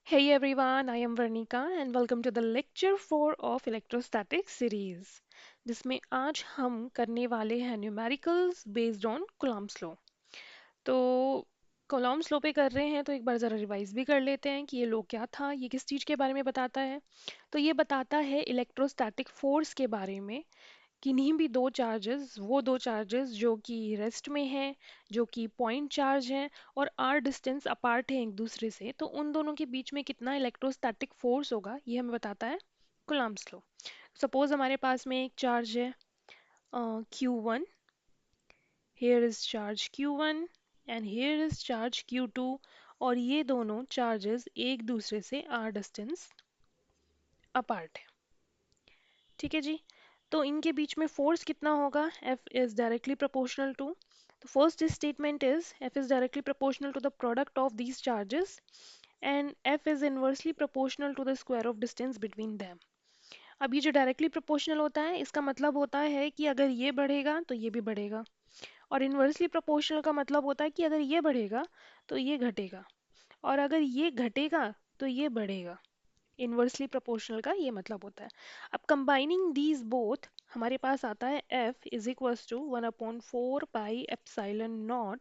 Hey everyone, I am Varnika and welcome to the lecture 4 of electrostatic series जिसमें आज हम करने वाले हैं numericals based on Coulomb's law. तो कूलम्ब्स लॉ पे कर रहे हैं तो एक बार ज़रा रिवाइज भी कर लेते हैं कि ये लॉ क्या था, ये किस चीज़ के बारे में बताता है। तो ये बताता है इलेक्ट्रोस्टैटिक फोर्स के बारे में, किन्हीं भी दो चार्जेस, वो दो चार्जेस जो कि रेस्ट में हैं, जो कि पॉइंट चार्ज हैं और आर डिस्टेंस अपार्ट है एक दूसरे से, तो उन दोनों के बीच में कितना इलेक्ट्रोस्टैटिक फोर्स होगा ये हमें बताता है कूलम्ब्स लॉ। सपोज हमारे पास में एक चार्ज है Q1, here is charge Q1 and here is charge Q2 और ये दोनों चार्जेस एक दूसरे से आर डिस्टेंस अपार्ट है। ठीक है जी। तो इनके बीच में फोर्स कितना होगा? F is directly proportional to, the first statement is F is directly proportional to the product of these charges and F is inversely proportional to the square of distance between them. अब ये जो directly proportional होता है इसका मतलब होता है कि अगर ये बढ़ेगा तो ये भी बढ़ेगा, और इन्वर्सली प्रोपोर्शनल का मतलब होता है कि अगर ये बढ़ेगा तो ये घटेगा, और अगर ये घटेगा तो ये बढ़ेगा। इन्वर्सली प्रोपोर्शनल का ये मतलब होता है। अब कंबाइनिंग दीज बोथ हमारे पास आता है F is equals to 1/4 pi epsilon naught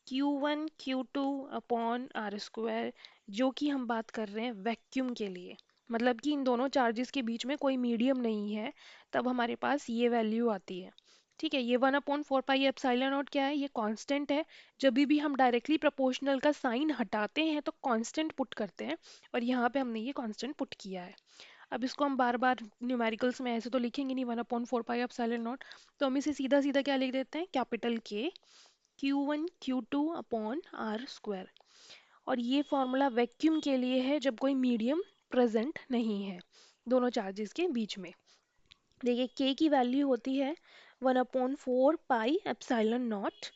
Q1 Q2 upon r square, जो कि हम बात कर रहे हैं वैक्यूम के लिए। मतलब कि इन दोनों चार्जेस के बीच में कोई मीडियम नहीं है, तब हमारे पास ये वैल्यू आती है। ठीक है, ये 1/4 पाई एप्सिलॉन नॉट क्या है? ये कांस्टेंट है। जब भी हम डायरेक्टली प्रोपोर्शनल का साइन हटाते हैं तो कांस्टेंट पुट करते हैं, और यहाँ पे हमने ये कांस्टेंट पुट किया है। अब इसको हम बार बार न्यूमेरिकल्स में ऐसे तो लिखेंगे नहीं 1/4 पाई एप्सिलॉन नॉट, तो हम इसे सीधा सीधा क्या लिख देते हैं? कैपिटल के Q1 Q2 upon r square. और ये फॉर्मूला वैक्यूम के लिए है जब कोई मीडियम प्रेजेंट नहीं है दोनों चार्जेस के बीच में। देखिए k की वैल्यू होती है 1/4 पाई एप्सिलॉन नॉट,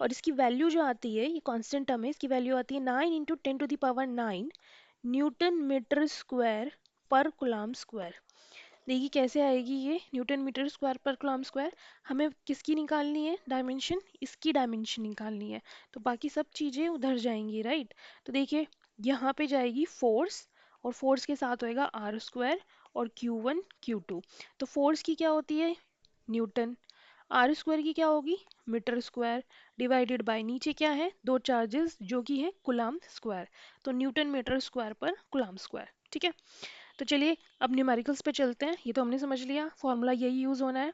और इसकी वैल्यू जो आती है, ये कांस्टेंट टर्म है, इसकी वैल्यू आती है 9 × 10⁹ न्यूटन मीटर स्क्वायर पर कूलम्ब स्क्वायर। देखिए कैसे आएगी ये न्यूटन मीटर स्क्वायर पर कूलम्ब स्क्वायर? हमें किसकी निकालनी है डायमेंशन? इसकी डायमेंशन निकालनी है, तो बाकी सब चीज़ें उधर जाएंगी, राइट। तो देखिए यहाँ पे जाएगी फोर्स, और फोर्स के साथ होएगा आर स्क्वायर और Q1 Q2। तो फोर्स की क्या होती है? न्यूटन। आर स्क्वायर की क्या होगी? Metre square. डिवाइडेड बाय नीचे क्या है? दो चार्जेस जो कि है कूलम्ब स्क्वायर, तो न्यूटन मीटर स्क्वायर पर कूलम्ब स्क्वायर। ठीक है, तो चलिए अब न्यूमेरिकल्स पे चलते हैं। ये तो हमने समझ लिया फॉर्मूला यही यूज़ होना है।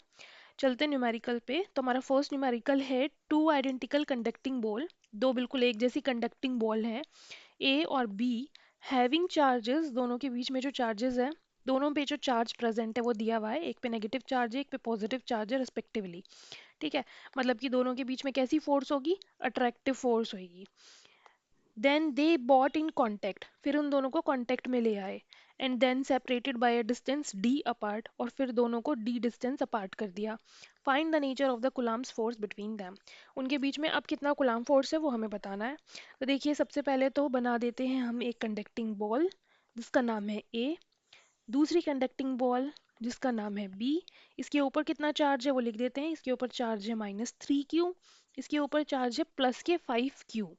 चलते हैं न्यूमेरिकल पे। तो हमारा फर्स्ट न्यूमेरिकल है टू आइडेंटिकल कंडक्टिंग बॉल। दो बिल्कुल एक जैसी कंडक्टिंग बॉल है ए और बी, हैविंग चार्जेस, दोनों के बीच में जो चार्जेस है, दोनों पे जो चार्ज प्रेजेंट है वो दिया हुआ है, एक पे नेगेटिव चार्ज है एक पे पॉजिटिव चार्ज है रिस्पेक्टिवली। ठीक है, मतलब कि दोनों के बीच में कैसी फोर्स होगी? अट्रैक्टिव फोर्स होगी। Then they both in contact, फिर उन दोनों को कॉन्टेक्ट में ले आए, and then separated by a distance d apart, और फिर दोनों को d डिस्टेंस अपार्ट कर दिया। Find the nature of the Coulomb's force between them. उनके बीच में अब कितना कूलम्ब फोर्स है वो हमें बताना है। तो देखिए सबसे पहले तो बना देते हैं हम एक कंडक्टिंग बॉल जिसका नाम है A, दूसरी कंडक्टिंग बॉल जिसका नाम है B। इसके ऊपर कितना चार्ज है वो लिख देते हैं। इसके ऊपर चार्ज है -3Q, इसके ऊपर चार्ज है प्लस के 5Q।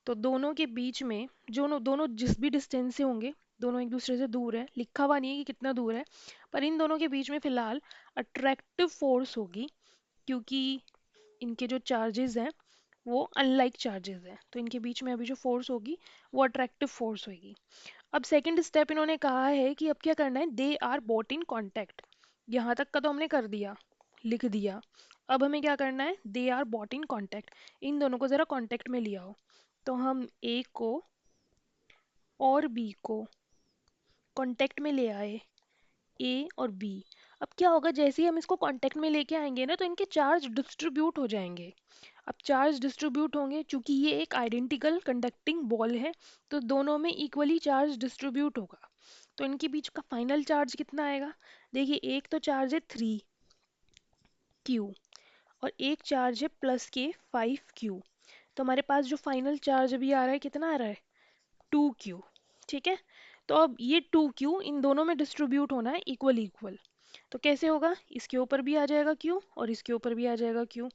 तो दोनों के बीच में जो दोनों जिस भी डिस्टेंस से होंगे, दोनों एक दूसरे से दूर है, लिखा हुआ नहीं है कि कितना दूर है, पर इन दोनों के बीच में फिलहाल अट्रैक्टिव फोर्स होगी, क्योंकि इनके जो चार्जेस हैं वो अनलाइक चार्जेस हैं, तो इनके बीच में अभी जो फोर्स होगी वो अट्रैक्टिव फोर्स होगी। अब सेकंड स्टेप इन्होंने कहा है कि अब क्या करना है? They are both in contact. यहाँ तक का तो हमने कर दिया, लिख दिया। अब हमें क्या करना है? They are both in contact, इन दोनों को ज़रा कॉन्टैक्ट में लिया हो। तो हम ए को और बी को कांटेक्ट में ले आए, ए और बी। अब क्या होगा? जैसे ही हम इसको कांटेक्ट में लेके आएंगे ना, तो इनके चार्ज डिस्ट्रीब्यूट हो जाएंगे। अब चार्ज डिस्ट्रीब्यूट होंगे चूंकि ये एक आइडेंटिकल कंडक्टिंग बॉल है, तो दोनों में इक्वली चार्ज डिस्ट्रीब्यूट होगा। तो इनके बीच का फाइनल चार्ज कितना आएगा? देखिए एक तो चार्ज है 3Q और एक चार्ज है प्लस के 5Q। तो हमारे पास जो फाइनल चार्ज अभी आ रहा है कितना आ रहा है? 2Q। ठीक है, तो अब ये 2Q इन दोनों में डिस्ट्रीब्यूट होना है इक्वल इक्वल। तो कैसे होगा? इसके ऊपर भी आ जाएगा Q और इसके ऊपर भी आ जाएगा Q,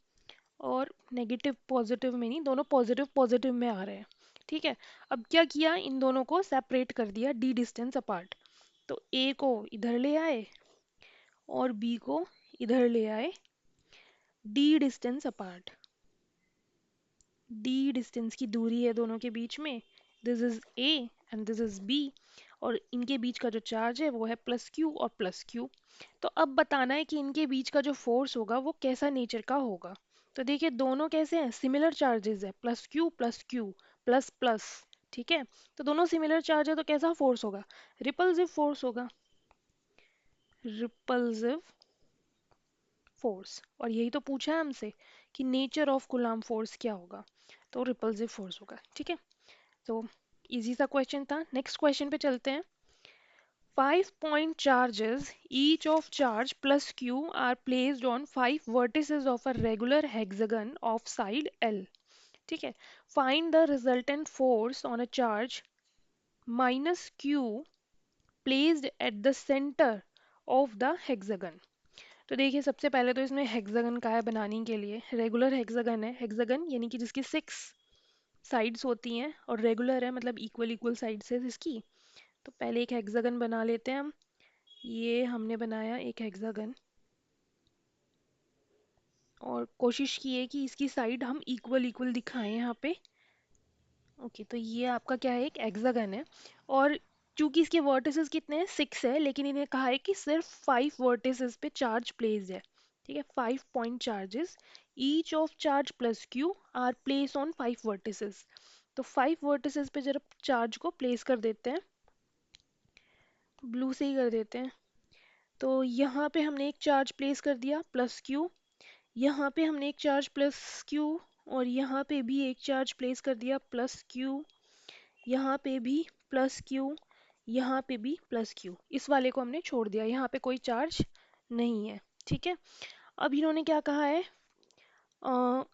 और नेगेटिव पॉजिटिव में नहीं, दोनों पॉजिटिव पॉजिटिव में आ रहे हैं। ठीक है। अब क्या किया, इन दोनों को सेपरेट कर दिया डी डिस्टेंस अपार्ट। तो ए को इधर ले आए और बी को इधर ले आए, D distance apart. D distance की दूरी है दोनों के बीच में, this is A and this is B, और इनके बीच का जो चार्ज है वो है प्लस क्यू और प्लस क्यू। तो अब बताना है कि इनके बीच का जो फोर्स होगा वो कैसा नेचर का होगा। तो देखिए दोनों कैसे हैं, सिमिलर चार्जेस है, plus Q plus Q plus plus. ठीक है, तो दोनों सिमिलर चार्ज है तो कैसा फोर्स होगा, रिपल्सिव फोर्स होगा, रिपल्सिव फोर्स। और यही तो पूछा है हमसे कि नेचर ऑफ कूलम्ब फोर्स क्या होगा, तो रिपल्सिव फोर्स होगा। ठीक है, तो इजी सा क्वेश्चन था। नेक्स्ट क्वेश्चन पे चलते हैं। 5 point charges, each of charge plus q, are placed on 5 vertices of a regular hexagon of side L. ठीक है, find the resultant force on a charge minus q placed at the center of the hexagon. तो देखिए सबसे पहले तो इसमें hexagon का है बनाने के लिए, रेगुलर हेक्सागन है, हेक्सागन यानी कि जिसकी 6 साइड्स होती हैं, और रेगुलर है मतलब इक्वल इक्वल साइड्स है इसकी। तो पहले एक हेक्सागन बना लेते हैं हम। ये हमने बनाया एक हेक्सागन, और कोशिश की है कि इसकी साइड हम इक्वल इक्वल दिखाएं यहाँ पे। ओके, तो ये आपका क्या है, एक हेक्सागन है। और चूंकि इसके वर्टिसेस कितने हैं, 6 है, लेकिन इन्हें कहा है कि सिर्फ 5 वर्टिसेस पे चार्ज प्लेस्ड है। ठीक है, 5 point charges, each of charge plus Q R place on 5 vertices. तो 5 वर्टिसेस पे जरा चार्ज को प्लेस कर देते हैं, ब्लू से ही कर देते हैं। तो यहाँ पे हमने एक चार्ज प्लेस कर दिया प्लस क्यू, यहाँ पे हमने एक चार्ज प्लस क्यू, और यहाँ पे भी एक चार्ज प्लेस कर दिया प्लस क्यू, यहाँ पे भी प्लस क्यू, यहाँ पे भी प्लस क्यू। इस वाले को हमने छोड़ दिया, यहाँ पे कोई चार्ज नहीं है। ठीक है, अब इन्होंने क्या कहा है,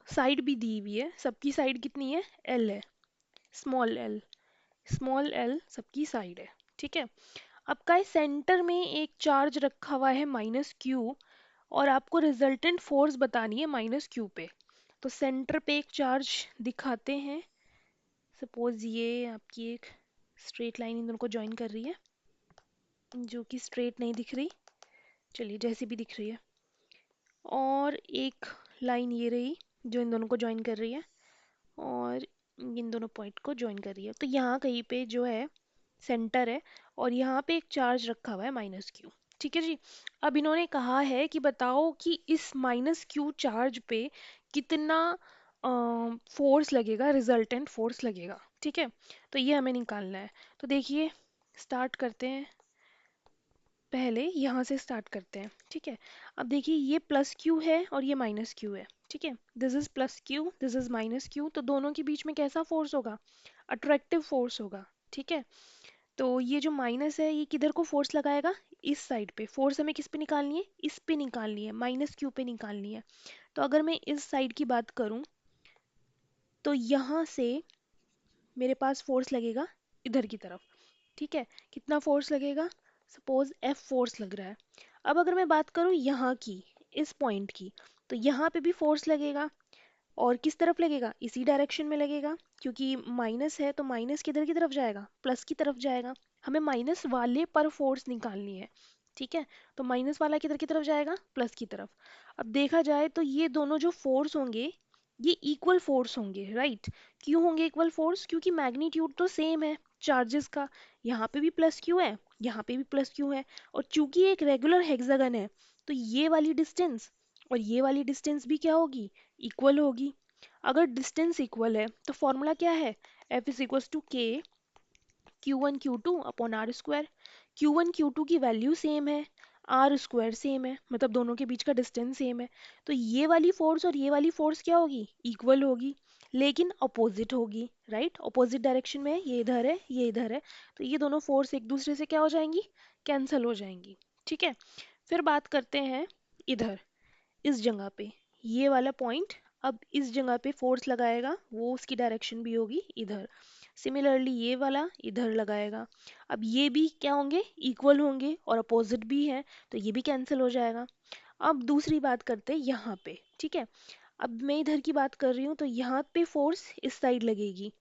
साइड भी दी हुई है, सबकी साइड कितनी है, एल है, स्मॉल एल, स्मॉल एल सबकी साइड है। ठीक है, अब का सेंटर में एक चार्ज रखा हुआ है माइनस क्यू, और आपको रिजल्टेंट फोर्स बतानी है माइनस क्यू पे। तो सेंटर पे एक चार्ज दिखाते हैं, सपोज ये आपकी एक स्ट्रेट लाइन इन दोनों को ज्वाइन कर रही है, जो कि स्ट्रेट नहीं दिख रही, चलिए जैसी भी दिख रही है, और एक लाइन ये रही जो इन दोनों को ज्वाइन कर रही है, और इन दोनों पॉइंट को ज्वाइन कर रही है। तो यहाँ कहीं पे जो है सेंटर है, और यहाँ पे एक चार्ज रखा हुआ है माइनस क्यू। ठीक है जी, अब इन्होंने कहा है कि बताओ कि इस माइनस क्यू चार्ज पे कितना फोर्स लगेगा, रिजल्टेंट फोर्स लगेगा। ठीक है, तो ये हमें निकालना है। तो देखिए स्टार्ट करते हैं, पहले यहाँ से स्टार्ट करते हैं। ठीक है, अब देखिए ये प्लस क्यू है और ये माइनस क्यू है। ठीक है, this is plus Q, this is minus Q, तो दोनों के बीच में कैसा फोर्स होगा, अट्रैक्टिव फोर्स होगा। ठीक है, तो ये जो माइनस है ये किधर को फोर्स लगाएगा, इस साइड पे। फोर्स हमें किस पे निकालनी है, इस पे निकालनी है, माइनस क्यू पे निकालनी है। तो अगर मैं इस साइड की बात करूं, तो यहाँ से मेरे पास फोर्स लगेगा इधर की तरफ। ठीक है, कितना फोर्स लगेगा, सपोज एफ फोर्स लग रहा है। अब अगर मैं बात करूं यहाँ की, इस पॉइंट की, तो यहाँ पे भी फोर्स लगेगा, और किस तरफ लगेगा, इसी डायरेक्शन में लगेगा, क्योंकि माइनस है तो माइनस किधर की तरफ जाएगा, प्लस की तरफ जाएगा। हमें माइनस वाले पर फोर्स निकालनी है। ठीक है, तो माइनस वाला किधर की तरफ जाएगा, प्लस की तरफ। अब देखा जाए तो ये दोनों जो फोर्स होंगे ये इक्वल फोर्स होंगे, राइट। क्यों होंगे इक्वल फोर्स, क्योंकि मैग्नीट्यूड तो सेम है चार्जेस का, यहाँ पे भी प्लस क्यू है, यहाँ पे भी प्लस क्यू है, और चूंकि एक रेगुलर हेक्सागन है, तो ये वाली डिस्टेंस और ये वाली डिस्टेंस भी क्या होगी, इक्वल होगी। अगर डिस्टेंस इक्वल है तो फॉर्मूला क्या है, F is equal to K Q1 Q2 upon r square. Q1 Q2 की वैल्यू सेम है, आर स्क्वायर सेम है, मतलब दोनों के बीच का डिस्टेंस सेम है। तो ये वाली फोर्स और ये वाली फोर्स क्या होगी, इक्वल होगी, लेकिन अपोजिट होगी, राइट। अपोजिट डायरेक्शन में है, ये इधर है ये इधर है, तो ये दोनों फोर्स एक दूसरे से क्या हो जाएंगी, कैंसल हो जाएंगी। ठीक है, फिर बात करते हैं इधर, इस जगह पे, ये वाला पॉइंट, अब इस जगह पे फोर्स लगाएगा वो उसकी डायरेक्शन भी होगी इधर। सिमिलरली ये वाला इधर लगाएगा। अब ये भी क्या होंगे, इक्वल होंगे, और अपोजिट भी है, तो ये भी कैंसिल हो जाएगा। अब दूसरी बात करते हैं यहाँ पे। ठीक है, अब मैं इधर की बात कर रही हूँ, तो यहाँ पे फोर्स इस साइड लगेगी।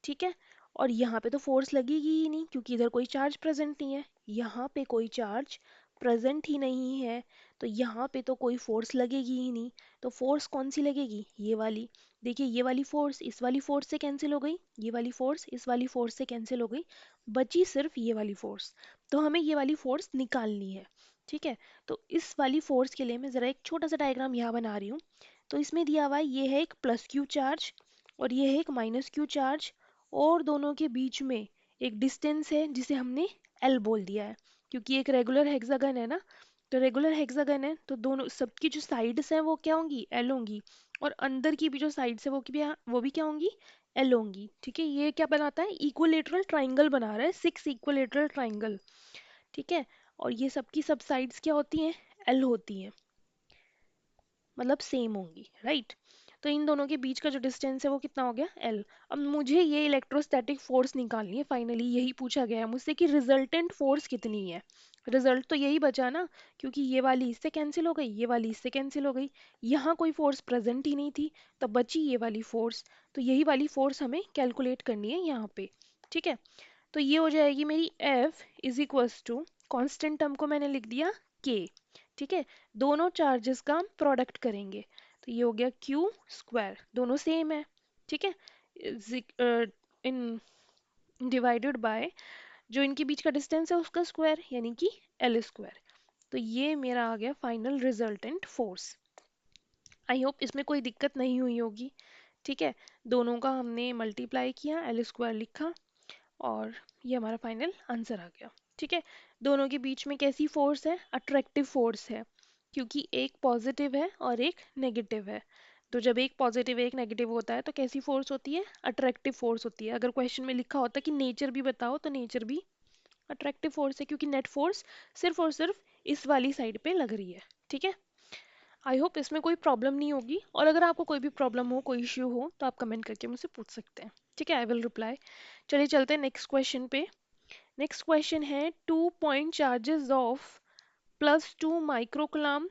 ठीक है, और यहाँ पे तो फोर्स लगेगी ही नहीं क्योंकि इधर कोई चार्ज प्रेजेंट नहीं है, यहाँ पे कोई चार्ज प्रेजेंट ही नहीं है, तो यहाँ पे तो कोई फोर्स लगेगी ही नहीं। तो फोर्स कौन सी लगेगी, ये वाली। देखिए ये वाली फोर्स इस वाली फोर्स से कैंसिल हो गई, ये वाली फोर्स इस वाली फोर्स से कैंसिल हो गई, बची सिर्फ ये वाली फोर्स। तो हमें ये वाली फोर्स निकालनी है। ठीक है, तो इस वाली फोर्स के लिए मैं ज़रा एक छोटा सा डायग्राम यहाँ बना रही हूँ। तो इसमें दिया हुआ है ये है एक प्लस क्यू चार्ज और ये है एक माइनस क्यू चार्ज, और दोनों के बीच में एक डिस्टेंस है जिसे हमने एल बोल दिया है, क्योंकि एक रेगुलर हेक्सागन है ना। तो रेगुलर हेक्सागन है तो दोनों सबकी जो साइड्स हैं वो क्या होंगी, एल होंगी, और अंदर की भी जो साइड्स है वो भी क्या होंगी, एल होंगी। ठीक है, ये क्या बनाता है, इक्विलेटरल ट्राइंगल बना रहा है, 6 इक्विलेटरल ट्राइंगल। ठीक है, और ये सबकी सब साइड्स क्या होती हैं, एल होती हैं, मतलब सेम होंगी, राइट। तो इन दोनों के बीच का जो डिस्टेंस है वो कितना हो गया, एल। अब मुझे ये इलेक्ट्रोस्टैटिक फोर्स निकालनी है, फाइनली यही पूछा गया है मुझसे कि रिजल्टेंट फोर्स कितनी है। रिजल्ट तो यही बचा ना, क्योंकि ये वाली इससे कैंसिल हो गई, ये वाली इससे कैंसिल हो गई, यहाँ कोई फोर्स प्रेजेंट ही नहीं थी, तो बची ये वाली फोर्स। तो यही वाली फोर्स हमें कैलकुलेट करनी है यहाँ पे। ठीक है, तो ये हो जाएगी मेरी F is equals to, constant term को मैंने लिख दिया K। ठीक है, दोनों चार्जेस का हम प्रोडक्ट करेंगे, तो ये हो गया क्यू स्क्वायर, दोनों सेम है। ठीक है, इन डिवाइडेड बाय जो इनके बीच का डिस्टेंस है उसका स्क्वायर, यानी कि एल स्क्वायर। तो ये मेरा आ गया final resultant force. I hope इसमें कोई दिक्कत नहीं हुई होगी। ठीक है, दोनों का हमने मल्टीप्लाई किया, एल स्क्वायर लिखा, और ये हमारा फाइनल आंसर आ गया। ठीक है, दोनों के बीच में कैसी फोर्स है, अट्रैक्टिव फोर्स है, क्योंकि एक पॉजिटिव है और एक नेगेटिव है। तो जब एक पॉजिटिव एक नेगेटिव होता है तो कैसी फोर्स होती है, अट्रैक्टिव फोर्स होती है। अगर क्वेश्चन में लिखा होता कि नेचर भी बताओ तो नेचर भी अट्रैक्टिव फोर्स है, क्योंकि नेट फोर्स सिर्फ और सिर्फ इस वाली साइड पे लग रही है। ठीक है, आई होप इसमें कोई प्रॉब्लम नहीं होगी, और अगर आपको कोई भी प्रॉब्लम हो, कोई इश्यू हो, तो आप कमेंट करके मुझसे पूछ सकते हैं। ठीक है, आई विल रिप्लाई। चलिए चलते हैं नेक्स्ट क्वेश्चन पे। नेक्स्ट क्वेश्चन है, 2 point charges of +2 microcoulomb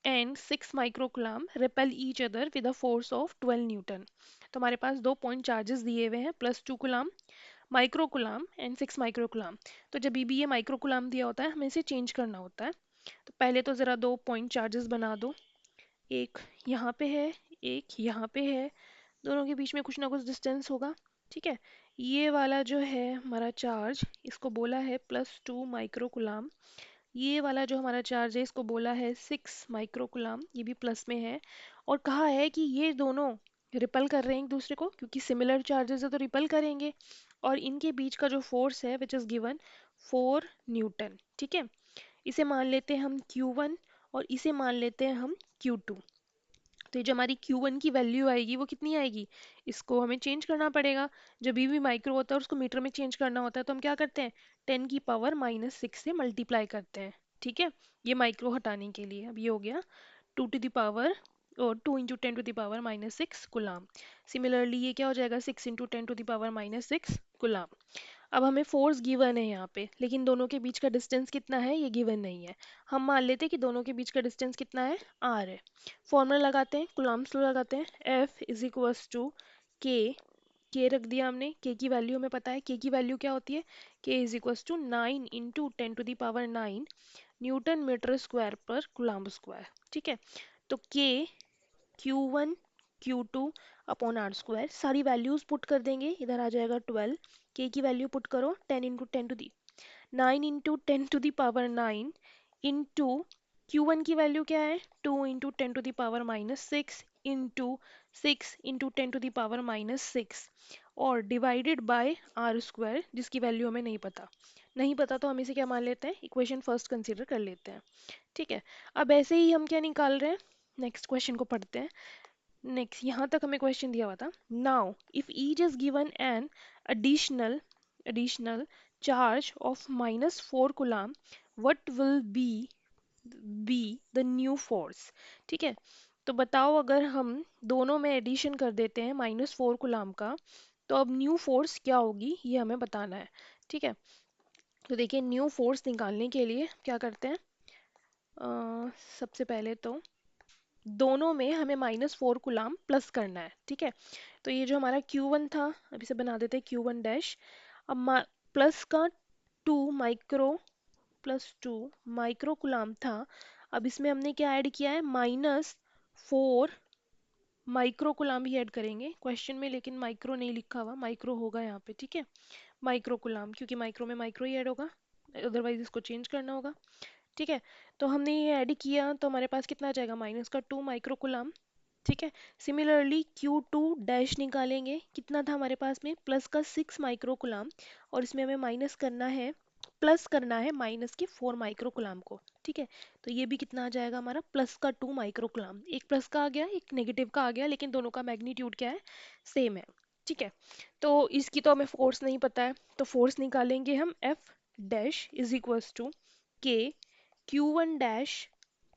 and 6 microcoulomb repel each other with a force of 12 Newton. तो हमारे पास 2 पॉइंट चार्जेस दिए हुए हैं, +2 कुलाम, माइक्रोकुलाम एंड 6 माइक्रोकुलाम। तो जब भी ये माइक्रोकुलाम दिया होता है हमें इसे चेंज करना होता है। तो पहले तो ज़रा 2 पॉइंट चार्जेस बना दो, एक यहाँ पे है, एक यहाँ पे है, दोनों के बीच में कुछ ना कुछ डिस्टेंस होगा। ठीक है, ये वाला जो है हमारा चार्ज, इसको बोला है +2 माइक्रोकुलाम। ये वाला जो हमारा चार्ज है इसको बोला है 6 माइक्रोकुलाम, ये भी प्लस में है। और कहा है कि ये दोनों रिपल कर रहे हैं एक दूसरे को, क्योंकि सिमिलर चार्जेस है तो रिपल करेंगे। और इनके बीच का जो फोर्स है विच इज़ गिवन 4 न्यूटन। ठीक है, इसे मान लेते हैं हम Q1 और इसे मान लेते हैं हम Q2। तो ये जो हमारी Q1 की वैल्यू आएगी वो कितनी आएगी, इसको हमें चेंज करना पड़ेगा। जब भी माइक्रो होता है और उसको मीटर में चेंज करना होता है तो हम क्या करते हैं, 10⁻⁻6 से मल्टीप्लाई करते हैं। ठीक है, ये माइक्रो हटाने के लिए। अब ये हो गया 2 और 2 × 10⁻⁻6 गुलाम। सिमिलरली ये क्या हो जाएगा, 6 × 10⁻⁻6 गुलाम। अब हमें फोर्स गिवन है यहाँ पे, लेकिन दोनों के बीच का डिस्टेंस कितना है ये गिवन नहीं है। हम मान लेते हैं कि दोनों के बीच का डिस्टेंस कितना है, r है। फॉर्मूला लगाते हैं, कूलम्ब्स लॉ लगाते हैं, F इज इक्वल्स टू के रख दिया हमने, के की वैल्यू हमें पता है, के की वैल्यू क्या होती है, K is equals to 9 × 10⁻⁹ newton metre square पर कूलम्ब स्क्वायर। ठीक है, तो K Q1 Q2 upon r square, सारी वैल्यूज पुट कर देंगे, इधर आ जाएगा 12। के की वैल्यू पुट करो, 9 × 10⁻⁹ इंटू Q1 की वैल्यू क्या है, 2 × 10⁻⁻6 इंटू 6 × 10⁻⁻6 और डिवाइडेड बाय आर स्क्वायर, जिसकी वैल्यू हमें नहीं पता तो हम इसे क्या मान लेते हैं, इक्वेशन फर्स्ट कंसीडर कर लेते हैं। ठीक है, अब ऐसे ही हम क्या निकाल रहे हैं, नेक्स्ट क्वेश्चन को पढ़ते हैं। नेक्स्ट यहाँ तक हमें क्वेश्चन दिया हुआ था, now if each is given an additional charge of -4 coulomb, what will be the new force। ठीक है, तो बताओ अगर हम दोनों में एडिशन कर देते हैं -4 कूलाम का, तो अब न्यू फोर्स क्या होगी ये हमें बताना है। ठीक है, तो देखिए न्यू फोर्स निकालने के लिए क्या करते हैं, सबसे पहले तो दोनों में हमें -4 कूलाम प्लस करना है, ठीक है। तो ये जो हमारा Q1 था, अब इसे बना देते हैं Q1 डैश। अब प्लस का 2 माइक्रो प्लस 2 माइक्रो कूलाम था। अब इसमें हमने क्या ऐड किया है, -4 माइक्रो कूलाम भी ऐड करेंगे क्वेश्चन में, लेकिन माइक्रो नहीं लिखा हुआ, माइक्रो होगा यहाँ पे, ठीक है। माइक्रो कूलाम, क्योंकि माइक्रो में माइक्रो ही ऐड होगा, अदरवाइज इसको चेंज करना होगा, ठीक है। तो हमने ये ऐड किया तो हमारे पास कितना आ जाएगा, -2 माइक्रो कूलाम, ठीक है। सिमिलरली Q2 डैश निकालेंगे, कितना था हमारे पास में, प्लस का 6 माइक्रो कूलाम, और इसमें हमें माइनस करना है, प्लस करना है माइनस के 4 माइक्रो कूलाम को, ठीक है। तो ये भी कितना आ जाएगा हमारा, प्लस का 2 माइक्रो कूलाम, एक प्लस का आ गया एक नेगेटिव का आ गया, लेकिन दोनों का मैग्नीट्यूड क्या है, सेम है, ठीक है। तो इसकी तो हमें फोर्स नहीं पता है, तो फोर्स निकालेंगे हम, F dash is equals to K Q1 dash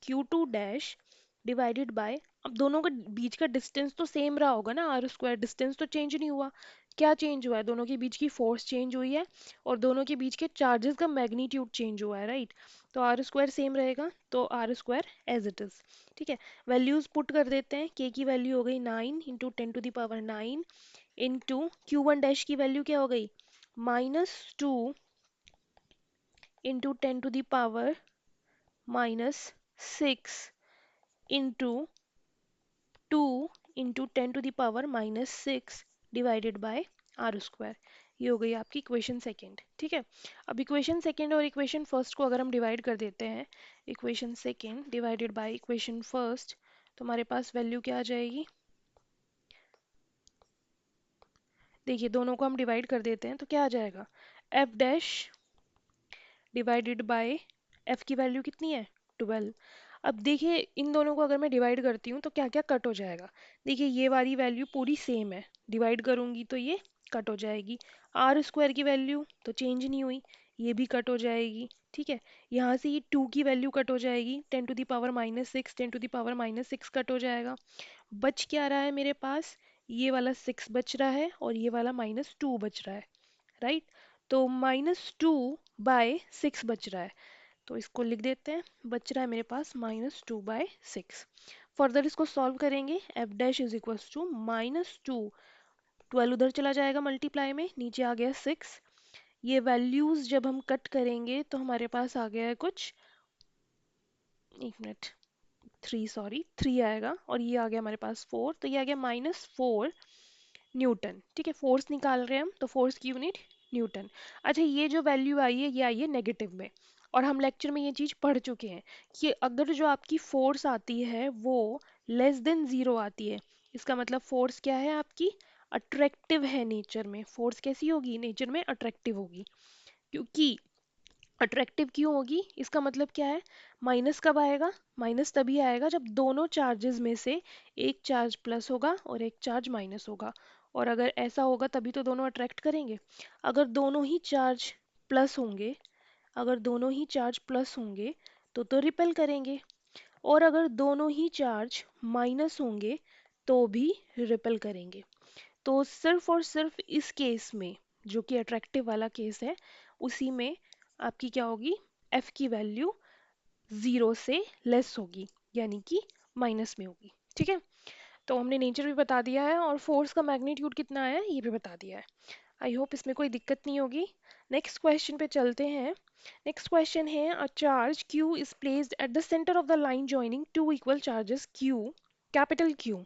Q2 dash divided by, अब दोनों के बीच का डिस्टेंस तो सेम रहा होगा ना, आर स्क्वायर, डिस्टेंस तो चेंज नहीं हुआ। क्या चेंज हुआ है, दोनों के बीच की फोर्स चेंज हुई है, और दोनों के बीच के चार्जेस का मैग्नीट्यूड चेंज हुआ है, राइट। तो आर स्क्वायर सेम रहेगा, तो r square as it is, ठीक है। वैल्यूज पुट कर देते हैं, के की वैल्यू हो गई 9 × 10⁻⁹ इंटू Q1 डैश की वैल्यू क्या हो गई, -2 × 10⁻⁻6 into 2 into 10⁻⁻6 divided by r square. ये हो गई आपकी इक्वेशन सेकेंड, ठीक है। अब इक्वेशन सेकेंड और इक्वेशन फर्स्ट को अगर हम डिवाइड कर देते हैं, equation second divided by equation first, तो हमारे पास वैल्यू क्या आ जाएगी, देखिए दोनों को हम डिवाइड कर देते हैं तो क्या आ जाएगा, F dash divided by, F की वैल्यू कितनी है, 12। अब देखिए इन दोनों को अगर मैं डिवाइड करती हूँ तो क्या क्या कट हो जाएगा, देखिए ये वाली वैल्यू पूरी सेम है, डिवाइड करूँगी तो ये कट हो जाएगी, आर स्क्वायर की वैल्यू तो चेंज नहीं हुई, ये भी कट हो जाएगी, ठीक है। यहाँ से ये 2 की वैल्यू कट हो जाएगी, 10⁻⁻6 10⁻⁻6 कट हो जाएगा, बच क्या रहा है मेरे पास, ये वाला 6 बच रहा है और ये वाला -2 बच रहा है, राइट। तो -2/6 बच रहा है, तो इसको लिख देते हैं, बच रहा है मेरे पास -2/6। फर्दर इसको सॉल्व करेंगे, F dash is equals to -2, 12 उधर चला जाएगा मल्टीप्लाई में, नीचे आ गया 6, ये वैल्यूज जब हम कट करेंगे तो हमारे पास आ गया है कुछ, एक मिनट, 3, सॉरी 3 आएगा, और ये आ गया हमारे पास 4, तो ये आ गया -4 न्यूटन, ठीक है। फोर्स निकाल रहे हैं हम, तो फोर्स की यूनिट न्यूटन। अच्छा, ये जो वैल्यू आई है ये आई है नेगेटिव में, और हम लेक्चर में ये चीज़ पढ़ चुके हैं कि अगर जो आपकी फोर्स आती है वो <<0 आती है, इसका मतलब फोर्स क्या है आपकी, अट्रैक्टिव है नेचर में, फोर्स कैसी होगी, नेचर में अट्रैक्टिव होगी, क्योंकि अट्रैक्टिव क्यों होगी, इसका मतलब क्या है, माइनस कब आएगा, माइनस तभी आएगा जब दोनों चार्जेस में से एक चार्ज प्लस होगा और एक चार्ज माइनस होगा, और अगर ऐसा होगा तभी तो दोनों अट्रैक्ट करेंगे। अगर दोनों ही चार्ज प्लस होंगे, अगर दोनों ही चार्ज प्लस होंगे तो रिपेल करेंगे, और अगर दोनों ही चार्ज माइनस होंगे तो भी रिपेल करेंगे। तो सिर्फ और सिर्फ इस केस में, जो कि अट्रैक्टिव वाला केस है, उसी में आपकी क्या होगी, एफ की वैल्यू 0 से लेस होगी, यानी कि माइनस में होगी, ठीक है। तो हमने नेचर भी बता दिया है और फोर्स का मैग्नीट्यूड कितना है ये भी बता दिया है। आई होप इसमें कोई दिक्कत नहीं होगी। नेक्स्ट क्वेश्चन पे चलते हैं। नेक्स्ट क्वेश्चन है, a charge Q is placed at the centre of the line joining two equal charges Q, capital Q,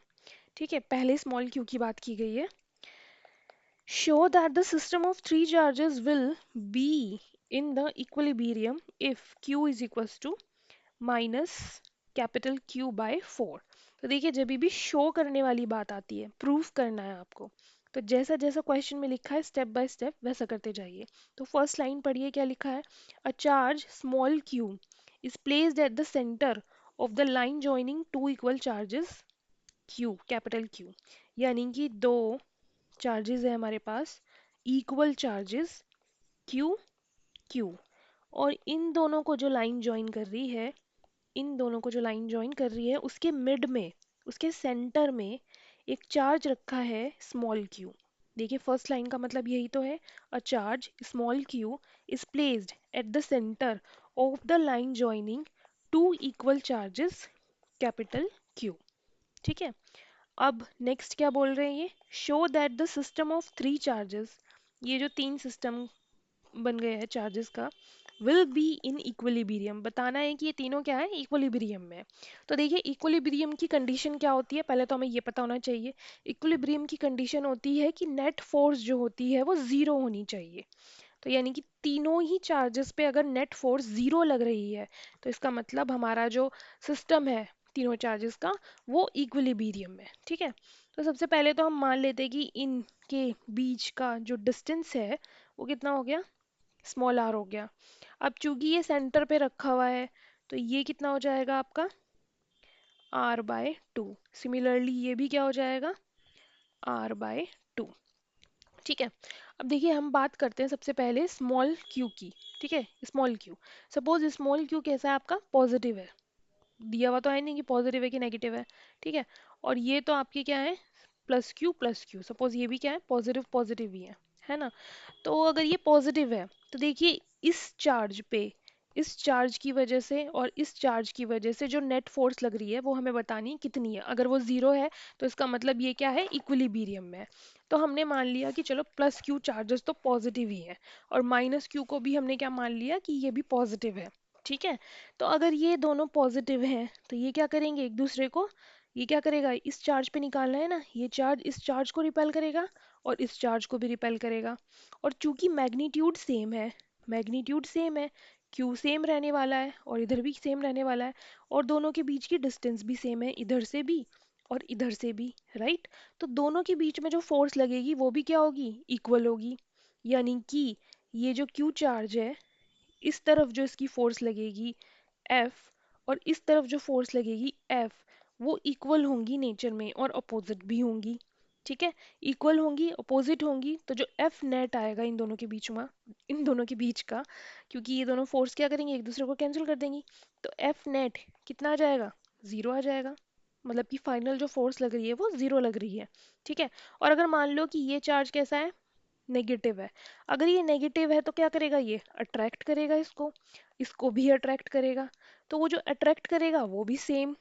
ठीक है, पहले स्मॉल q की बात की गई है। Show that the system of three charges will be in the equilibrium if Q is equals to minus capital Q by 4। तो देखिए जब भी शो करने वाली बात आती है, प्रूफ करना है आपको, तो जैसा जैसा क्वेश्चन में लिखा है स्टेप बाय स्टेप वैसा करते जाइए। तो फर्स्ट लाइन पढ़िए क्या लिखा है, a charge small q is placed at the center of the line joining two equal charges q, capital Q, यानी कि दो चार्जेस है हमारे पास, इक्वल चार्जेस Q Q, और इन दोनों को जो लाइन ज्वाइन कर रही है, इन दोनों को जो लाइन ज्वाइन कर रही है उसके मिड में, उसके सेंटर में एक चार्ज रखा है स्मॉल q। देखिए फर्स्ट लाइन का मतलब यही तो है, a charge small q is placed at the centre of the line joining two equal charges capital Q. ठीक है, अब नेक्स्ट क्या बोल रहे हैं ये, show that the system of three charges, ये जो तीन सिस्टम बन गया है चार्जेस का, विल बी इन इक्विलिब्रियम, बताना है कि ये तीनों क्या है, इक्विलिब्रियम में। तो देखिए इक्विलिब्रियम की कंडीशन क्या होती है, पहले तो हमें ये पता होना चाहिए। इक्विलिब्रियम की कंडीशन होती है कि नेट फोर्स जो होती है वो जीरो होनी चाहिए। तो यानी कि तीनों ही चार्जेस पे अगर नेट फोर्स जीरो लग रही है, तो इसका मतलब हमारा जो सिस्टम है तीनों चार्जेस का, वो इक्विलिब्रियम में। ठीक है, तो सबसे पहले तो हम मान लेते हैं कि इनके बीच का जो डिस्टेंस है वो कितना हो गया, स्मॉल आर हो गया। अब चूंकि ये सेंटर पे रखा हुआ है, तो ये कितना हो जाएगा आपका r/2। सिमिलरली ये भी क्या हो जाएगा, r/2। ठीक है, अब देखिए हम बात करते हैं सबसे पहले स्मॉल क्यू की। ठीक है, small Q, suppose small Q कैसा है आपका, पॉजिटिव है, दिया हुआ तो है नहीं कि पॉजिटिव है कि नेगेटिव है। ठीक है, और ये तो आपके क्या है, प्लस क्यू, सपोज ये भी क्या है, पॉजिटिव पॉजिटिव ही है ना। तो अगर ये पॉजिटिव है, तो देखिए इस चार्ज पे, इस चार्ज की वजह से और इस चार्ज की वजह से जो नेट फोर्स लग रही है वो हमें बतानी कितनी है। अगर वो जीरो है तो इसका मतलब ये क्या है, इक्विलिब्रियम में है। तो हमने मान लिया कि चलो प्लस क्यू चार्जेस तो पॉजिटिव ही है, और माइनस क्यू को भी हमने क्या मान लिया कि ये भी पॉजिटिव है। ठीक है, तो अगर ये दोनों पॉजिटिव हैं तो ये क्या करेंगे एक दूसरे को, ये क्या करेगा, इस चार्ज पे निकालना है ना, ये चार्ज इस चार्ज को रिपेल करेगा और इस चार्ज को भी रिपेल करेगा। और चूंकि मैग्नीट्यूड सेम है, मैग्नीट्यूड सेम है, क्यू सेम रहने वाला है और इधर भी सेम रहने वाला है, और दोनों के बीच की डिस्टेंस भी सेम है, इधर से भी और इधर से भी, राइट। तो दोनों के बीच में जो फोर्स लगेगी वो भी क्या होगी, इक्वल होगी। यानी कि ये जो क्यू चार्ज है, इस तरफ जो इसकी फोर्स लगेगी F, और इस तरफ जो फोर्स लगेगी F, वो इक्वल होंगी नेचर में और अपोजिट भी होंगी। ठीक है, इक्वल होंगी अपोजिट होंगी, तो जो F नेट आएगा इन दोनों के बीच में, इन दोनों के बीच का, क्योंकि ये दोनों फोर्स क्या करेंगे, एक दूसरे को कैंसिल कर देंगी, तो F नेट कितना आ जाएगा, जीरो आ जाएगा। मतलब कि फाइनल जो फोर्स लग रही है वो जीरो लग रही है। ठीक है, और अगर मान लो कि ये चार्ज कैसा है, नेगेटिव है, अगर ये नेगेटिव है तो क्या करेगा, ये अट्रैक्ट करेगा इसको, इसको भी अट्रैक्ट करेगा। तो वो जो अट्रैक्ट करेगा वो भी सेम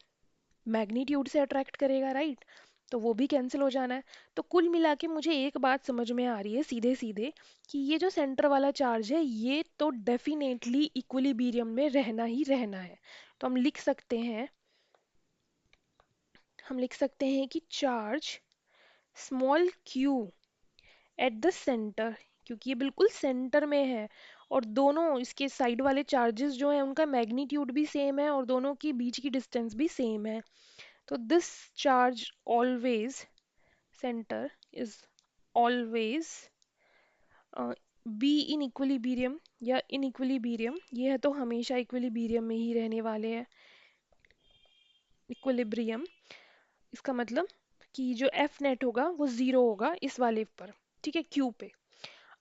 मैग्नीट्यूड से अट्रैक्ट करेगा, राइट। तो वो भी कैंसिल हो जाना है। तो कुल मिला के मुझे एक बात समझ में आ रही है सीधे सीधे, कि ये जो सेंटर वाला चार्ज है ये तो डेफिनेटली इक्विलिब्रियम में रहना ही रहना है। तो हम लिख सकते हैं कि charge small Q at the centre, क्योंकि ये बिल्कुल सेंटर में है और दोनों इसके साइड वाले चार्जेस जो हैं उनका मैग्नीट्यूड भी सेम है और दोनों के बीच की डिस्टेंस भी सेम है। तो this charge always, centre is always be in equilibrium, या इन इक्विलिब्रियम, ये है तो हमेशा इक्विलिब्रियम में ही रहने वाले हैं। इक्विलिब्रियम, इसका मतलब कि जो एफ नेट होगा वो जीरो होगा इस वाले पर, ठीक है, क्यू पे।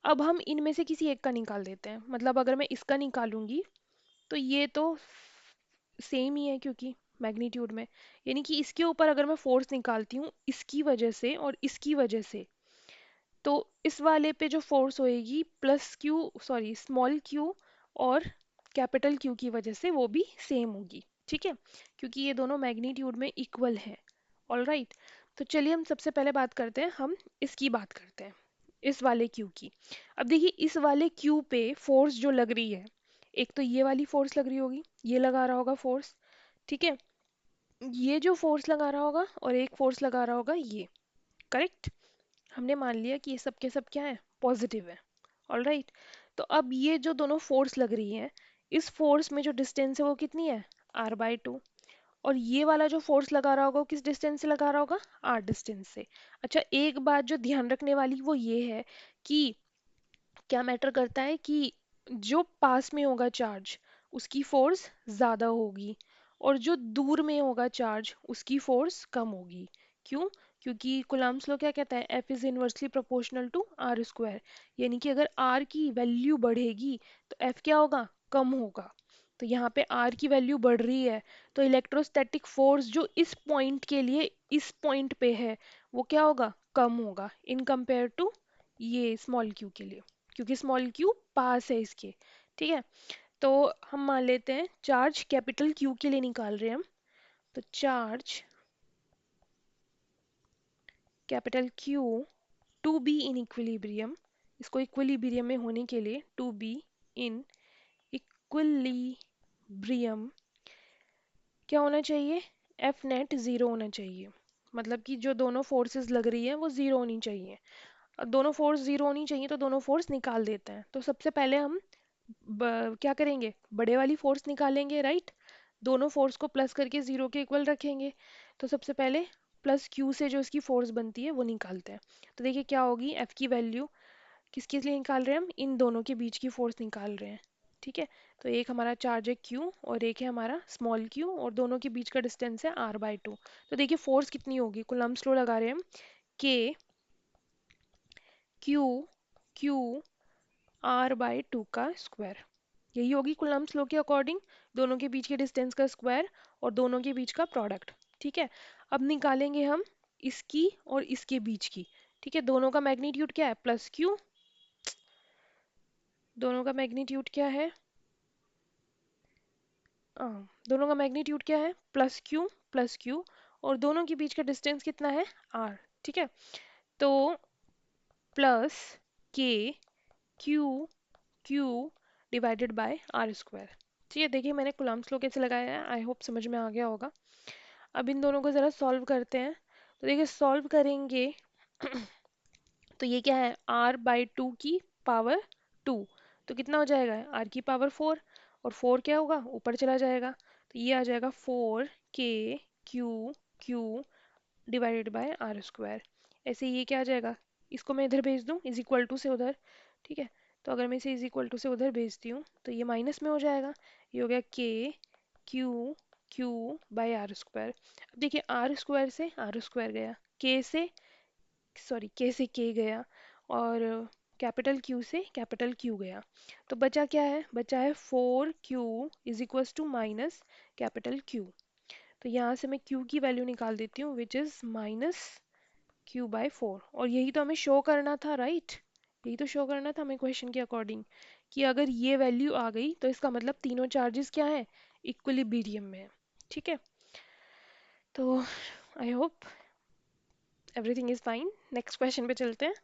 अब हम इनमें से किसी एक का निकाल देते हैं, मतलब अगर मैं इसका निकालूंगी तो ये तो सेम ही है क्योंकि मैग्नीट्यूड में, यानी कि इसके ऊपर अगर मैं फोर्स निकालती हूँ इसकी वजह से और इसकी वजह से, तो इस वाले पे जो फोर्स होएगी plus Q, sorry small Q और कैपिटल क्यू की वजह से वो भी सेम होगी। ठीक है, क्योंकि ये दोनों मैग्नीट्यूड में इक्वल है। ऑल राइट, तो चलिए हम सबसे पहले बात करते हैं, हम इसकी बात करते हैं, इस वाले क्यू की। अब देखिए इस वाले क्यू पे फोर्स जो लग रही है, एक तो ये वाली फोर्स लग रही होगी, ये लगा रहा होगा फोर्स, ठीक है, ये जो फोर्स लगा रहा होगा और एक फोर्स लगा रहा होगा ये, करेक्ट। हमने मान लिया कि ये सब के सब क्या है, पॉजिटिव है। ऑल राइट, तो अब ये जो दोनों फोर्स लग रही है, इस फोर्स में जो डिस्टेंस है वो कितनी है, r/2। और ये वाला जो फोर्स लगा रहा होगा वो किस डिस्टेंस से लगा रहा होगा, r डिस्टेंस से। अच्छा एक बात जो ध्यान रखने वाली वो ये है कि क्या मैटर करता है कि जो पास में होगा चार्ज उसकी फोर्स ज़्यादा होगी, और जो दूर में होगा चार्ज उसकी फोर्स कम होगी। क्यों, क्योंकि कुलाम्स लॉ क्या कहता है, F is inversely proportional to r square, यानी कि अगर R की वैल्यू बढ़ेगी तो F क्या होगा, कम होगा। तो यहाँ पे R की वैल्यू बढ़ रही है, तो इलेक्ट्रोस्टैटिक फोर्स जो इस पॉइंट के लिए इस पॉइंट पे है वो क्या होगा, कम होगा इन कंपेयर टू ये स्मॉल क्यू के लिए, क्योंकि स्मॉल क्यू पास है इसके। ठीक है, तो हम मान लेते हैं चार्ज कैपिटल क्यू के लिए निकाल रहे हैं हम, तो charge capital Q to be in equilibrium, इसको इक्विलिब्रियम में होने के लिए टू बी इन इक्विलिब्रियम क्या होना चाहिए, एफ नेट ज़ीरो होना चाहिए। मतलब कि जो दोनों फोर्सेस लग रही है वो ज़ीरो होनी चाहिए। और दोनों फोर्स ज़ीरो होनी चाहिए तो दोनों फोर्स निकाल देते हैं। तो सबसे पहले हम क्या करेंगे, बड़े वाली फोर्स निकालेंगे, राइट। दोनों फोर्स को प्लस करके ज़ीरो के इक्वल रखेंगे। तो सबसे पहले प्लस क्यू से जो इसकी फोर्स बनती है वो निकालते हैं। तो देखिए क्या होगी, एफ की वैल्यू किसके लिए निकाल रहे हैं हम, इन दोनों के बीच की फोर्स निकाल रहे हैं, ठीक है। तो एक हमारा चार्ज है क्यू और एक है हमारा स्मॉल क्यू और दोनों के बीच का डिस्टेंस है r/2। तो देखिए फोर्स कितनी होगी, कूलम्ब्स लॉ लगा रहे हैं हम, के क्यू क्यू r/2 का स्क्वायर, यही होगी कूलम्ब्स लॉ के अकॉर्डिंग, दोनों के बीच के डिस्टेंस का स्क्वायर और दोनों के बीच का प्रोडक्ट, ठीक है। अब निकालेंगे हम इसकी और इसके बीच की, ठीक है। दोनों का मैग्नीट्यूड क्या है, प्लस क्यू, दोनों का मैग्नीट्यूड क्या है, दोनों का मैग्नीट्यूड क्या है, प्लस क्यू और दोनों के बीच का डिस्टेंस कितना है, आर, ठीक है। तो plus K Q Q divided by r square, ठीक है। देखिए मैंने कूलम्ब्स लॉ कैसे लगाया है, आई होप समझ में आ गया होगा। अब इन दोनों को ज़रा सॉल्व करते हैं। तो देखिए सॉल्व करेंगे तो ये क्या है, r/2 की पावर 2, तो कितना हो जाएगा, r की पावर 4 और 4 क्या होगा, ऊपर चला जाएगा। तो ये आ जाएगा 4 k Q Q divided by r square. ऐसे ये क्या आ जाएगा, इसको मैं इधर भेज दूँ इज इक्वल टू से उधर, ठीक है। तो अगर मैं इसे इज इक्वल टू से उधर भेजती हूँ तो ये माइनस में हो जाएगा, ये हो गया K Q Q by r square. अब देखिए आर स्क्वायर से आर स्क्वायर गया, के से के से के गया और कैपिटल क्यू से कैपिटल क्यू गया। तो बचा क्या है, बचा है 4q is equals to minus capital Q. तो यहाँ से मैं q की वैल्यू निकाल देती हूँ विच इज़ -q/4, और यही तो हमें शो करना था, राइट। यही तो शो करना था हमें क्वेश्चन के अकॉर्डिंग, कि अगर ये वैल्यू आ गई तो इसका मतलब तीनों चार्जेस क्या है, इक्विलिब्रियम में है, ठीक है। तो I hope everything is fine. Next question पे चलते हैं।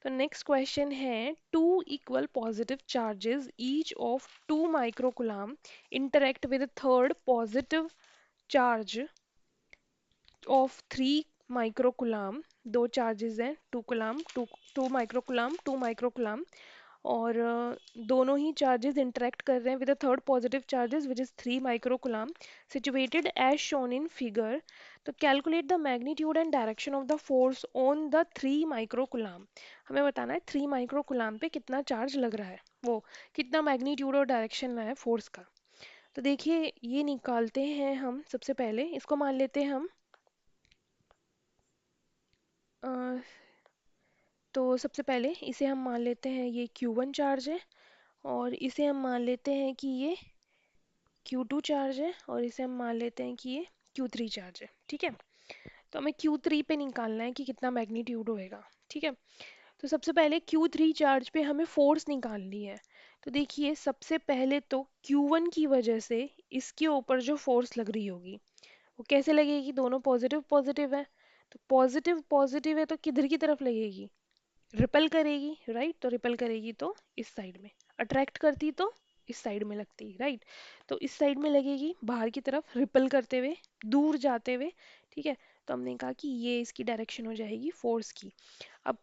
तो नेक्स्ट क्वेश्चन है, two equal positive charges each of 2 microcoulomb interact with third positive charge of 3 microcoulomb. दो चार्जेस हैं, 2 कुलाम, टू माइक्रोकुलाम, और दोनों ही चार्जेस इंटरेक्ट कर रहे हैं with the third positive charges which is 3 microcoulomb situated as shown in figure. तो calculate the magnitude and direction of the force on the 3 microcoulomb. हमें बताना है 3 माइक्रोकुलाम पे कितना चार्ज लग रहा है, वो कितना मैग्नीट्यूड और डायरेक्शन है फोर्स का। तो देखिए ये निकालते हैं हम, सबसे पहले इसको मान लेते हैं हम अ, तो सबसे पहले इसे हम मान लेते हैं ये Q1 चार्ज है, और इसे हम मान लेते हैं कि ये Q2 चार्ज है, और इसे हम मान लेते हैं कि ये Q3 चार्ज है, ठीक है। तो हमें Q3 पे निकालना है कि कितना मैग्नीट्यूड होएगा, ठीक है। तो सबसे पहले Q3 चार्ज पे हमें फोर्स निकालनी है। तो देखिए सबसे पहले तो Q1 की वजह से इसके ऊपर जो फोर्स लग रही होगी वो कैसे लगेगी, दोनों पॉजिटिव पॉजिटिव है, तो पॉजिटिव पॉजिटिव है तो किधर की तरफ लगेगी, रिपल करेगी, राइट। तो रिपल करेगी तो इस साइड में, अट्रैक्ट करती तो इस साइड में लगती, राइट। तो इस साइड में लगेगी बाहर की तरफ रिपल करते हुए, दूर जाते हुए, ठीक है। तो हमने कहा कि ये इसकी डायरेक्शन हो जाएगी फोर्स की। अब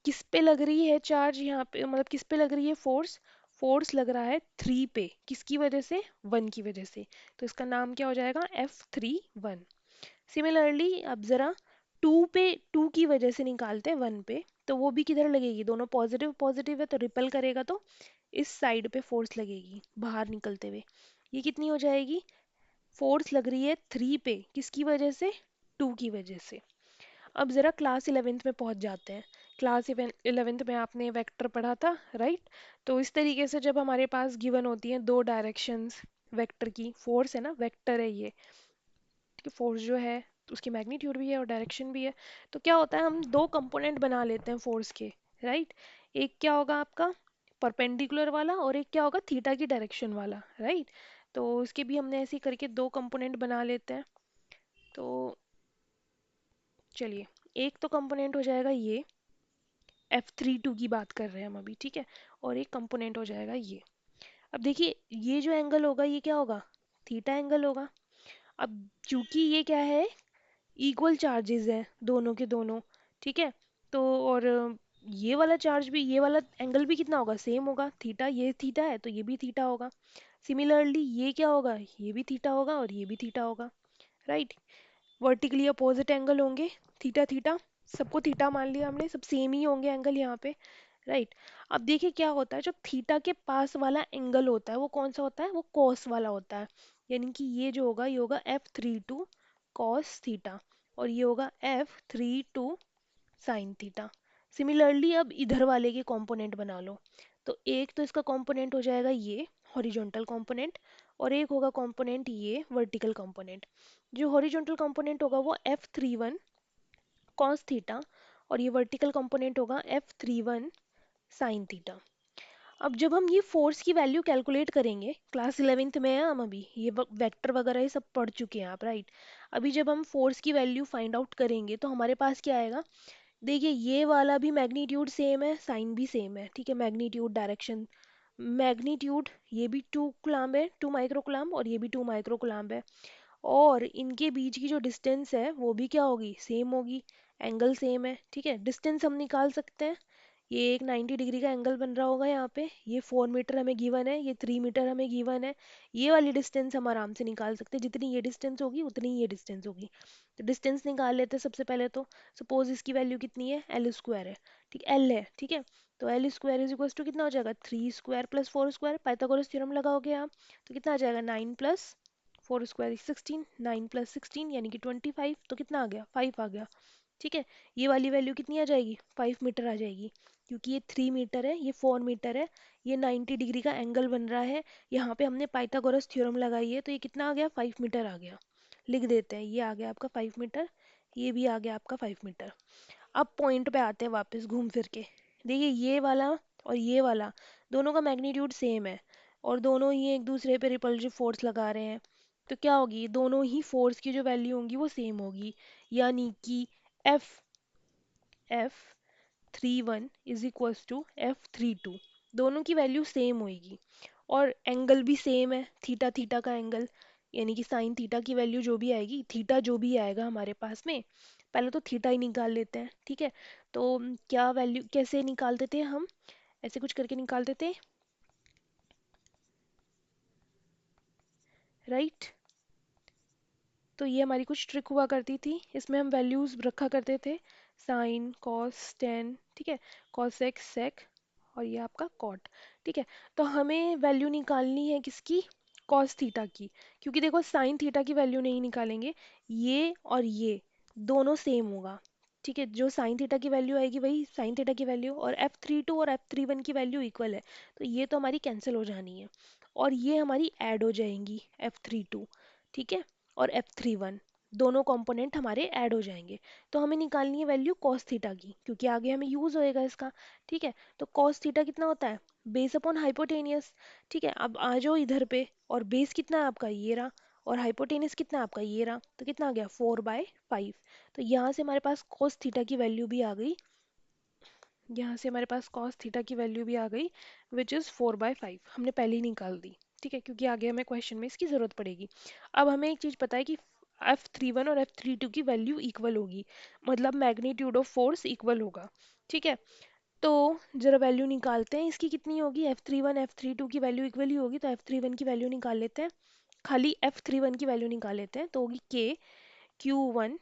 किस पे लग रही है चार्ज यहाँ पे, मतलब किस पे लग रही है फोर्स, फोर्स लग रहा है 3 पे, किसकी वजह से, 1 की वजह से। तो इसका नाम क्या हो जाएगा, F31। सिमिलरली अब ज़रा 2 पे, 2 की वजह से निकालते हैं 1 पे, तो वो भी किधर लगेगी, दोनों पॉजिटिव पॉजिटिव है तो रिपल करेगा तो इस साइड पे फोर्स लगेगी बाहर निकलते हुए। ये कितनी हो जाएगी, फोर्स लग रही है 3 पे, किसकी वजह से, 2 की वजह से। अब ज़रा क्लास 11th में पहुंच जाते हैं। क्लास 11th में आपने वेक्टर पढ़ा था, राइट। तो इस तरीके से जब हमारे पास गिवन होती हैं दो डायरेक्शंस वेक्टर की, फोर्स है ना, वेक्टर है ये, कि फोर्स जो है तो उसकी मैग्नीट्यूड भी है और डायरेक्शन भी है। तो क्या होता है, हम दो कंपोनेंट बना लेते हैं फोर्स के, राइट। एक क्या होगा आपका परपेंडिकुलर वाला और एक क्या होगा थीटा की डायरेक्शन वाला, राइट। तो उसके भी हमने ऐसे ही करके दो कंपोनेंट बना लेते हैं। तो चलिए एक तो कंपोनेंट हो जाएगा ये, F32 की बात कर रहे हैं हम अभी, ठीक है, और एक कंपोनेंट हो जाएगा ये। अब देखिए ये जो एंगल होगा ये क्या होगा, थीटा एंगल होगा। अब चूंकि ये क्या है, इक्वल चार्जेस हैं दोनों के दोनों, ठीक है, तो और ये वाला चार्ज भी, ये वाला एंगल भी कितना होगा, सेम होगा, थीटा, ये थीटा है तो ये भी थीटा होगा। सिमिलरली ये क्या होगा, ये भी थीटा होगा और ये भी थीटा होगा, राइट। वर्टिकली अपोजिट एंगल होंगे, थीटा थीटा, सबको थीटा मान लिया हमने, सब सेम ही होंगे एंगल यहाँ पे, राइट। अब देखिए क्या होता है, जो थीटा के पास वाला एंगल होता है वो कौन सा होता है, वो कॉस वाला होता है। यानी कि ये होगा F32 कॉस थीटा, और ये होगा F32 साइन थीटा। सिमिलरली अब इधर वाले के कंपोनेंट बना लो, तो एक तो इसका कंपोनेंट हो जाएगा ये हॉरिजॉन्टल कंपोनेंट, और एक होगा कंपोनेंट ये वर्टिकल कंपोनेंट। जो हॉरिजॉन्टल कंपोनेंट होगा वो F31 कॉस थीटा, और ये वर्टिकल कंपोनेंट होगा F31 साइन थीटा। अब जब हम ये फोर्स की वैल्यू कैलकुलेट करेंगे, क्लास 11th में है हम अभी, ये वेक्टर वगैरह ये सब पढ़ चुके हैं आप, राइट। अभी जब हम फोर्स की वैल्यू फाइंड आउट करेंगे तो हमारे पास क्या आएगा, देखिए ये वाला भी मैग्नीट्यूड सेम है, साइन भी सेम है, ठीक है, मैग्नीट्यूड डायरेक्शन, मैग्नीट्यूड ये भी 2 कूलम्ब है, 2 माइक्रो कूलम्ब, और ये भी 2 माइक्रो कूलम्ब है, और इनके बीच की जो डिस्टेंस है वो भी क्या होगी, सेम होगी, एंगल सेम है, ठीक है। डिस्टेंस हम निकाल सकते हैं, ये एक 90 डिग्री का एंगल बन रहा होगा यहाँ पे, ये 4 मीटर हमें गिवन है, ये 3 मीटर हमें गिवन है। ये वाली डिस्टेंस हम आराम से निकाल सकते हैं, जितनी ये डिस्टेंस होगी उतनी ये डिस्टेंस होगी। तो डिस्टेंस निकाल लेते हैं सबसे पहले तो। सपोज इसकी वैल्यू कितनी है, एल स्क्वायर है, ठीक, एल है, ठीक है। तो L square is equal to कितना हो जाएगा, 3 square plus 4 square, Pythagoras theorem लगाओगे आप तो कितना आ जाएगा, 9 प्लस 4 स्क्वायर 16, 9 प्लस 16 यानी कि 25, तो कितना आ गया, 5 आ गया, ठीक है। ये वाली वैल्यू कितनी आ जाएगी, 5 मीटर आ जाएगी, क्योंकि ये 3 मीटर है, ये 4 मीटर है, ये 90 डिग्री का एंगल बन रहा है, यहाँ पे हमने पाइथागोरस थ्योरम लगाई है, तो ये कितना आ गया, 5 मीटर आ गया। लिख देते हैं, ये आ गया आपका 5 मीटर, ये भी आ गया आपका 5 मीटर। अब पॉइंट पे आते हैं वापस घूम फिर के, देखिए ये वाला और ये वाला दोनों का मैग्नीट्यूड सेम है, और दोनों ही एक दूसरे पे रिपल्सिव फोर्स लगा रहे हैं, तो क्या होगी, दोनों ही फोर्स की जो वैल्यू होंगी वो सेम होगी। यानी कि F F 31 is equals to F32, दोनों की वैल्यू सेम होगी, और एंगल भी सेम है, थीटा थीटा का एंगल, यानी कि साइन थीटा की वैल्यू जो भी आएगी, थीटा जो भी आएगा हमारे पास में, पहले तो थीटा ही निकाल लेते हैं, ठीक है। तो क्या वैल्यू कैसे निकालते थे हम, ऐसे कुछ करके निकालते थे, राइट। तो ये हमारी कुछ ट्रिक हुआ करती थी, इसमें हम वैल्यूज रखा करते थे, साइन कॉस टेन, ठीक है, कॉस एक्स सेक, और ये आपका कॉट, ठीक है। तो हमें वैल्यू निकालनी है किसकी, कॉस थीटा की, क्योंकि देखो साइन थीटा की वैल्यू नहीं निकालेंगे, ये और ये दोनों सेम होगा, ठीक है। जो साइन थीटा की वैल्यू आएगी वही साइन थीटा की वैल्यू, और F32 और F31 की वैल्यू इक्वल है, तो ये तो हमारी कैंसिल हो जानी है, और ये हमारी ऐड हो जाएंगी F32, ठीक है, और F31, दोनों कंपोनेंट हमारे ऐड हो जाएंगे। तो हमें निकालनी है वैल्यू कॉस थीटा की, क्योंकि आगे हमें यूज होएगा इसका, ठीक है। तो कॉस थीटा कितना होता है, बेस अपॉन हाइपोटेनियस, ठीक है। अब आ जाओ इधर पे, और बेस कितना है आपका, ये रहा, और हाइपोटेनियस कितना है आपका, ये रहा, तो कितना आ गया, 4/5। तो यहाँ से हमारे पास कॉस थीटा की वैल्यू भी आ गई, यहाँ से हमारे पास कॉस थीटा की वैल्यू भी आ गई, विच इज़ 4/5, हमने पहले ही निकाल दी, ठीक है, क्योंकि आगे हमें क्वेश्चन में इसकी ज़रूरत पड़ेगी। अब हमें एक चीज़ पता है कि F31 और F32 की वैल्यू इक्वल होगी, मतलब मैग्नीट्यूड ऑफ फोर्स इक्वल होगा, ठीक है। तो जरा वैल्यू निकालते हैं इसकी, कितनी होगी, F31 F32 की वैल्यू इक्वल ही होगी, तो F31 की वैल्यू निकाल लेते हैं, खाली F31 की वैल्यू निकाल लेते हैं, तो होगी K Q1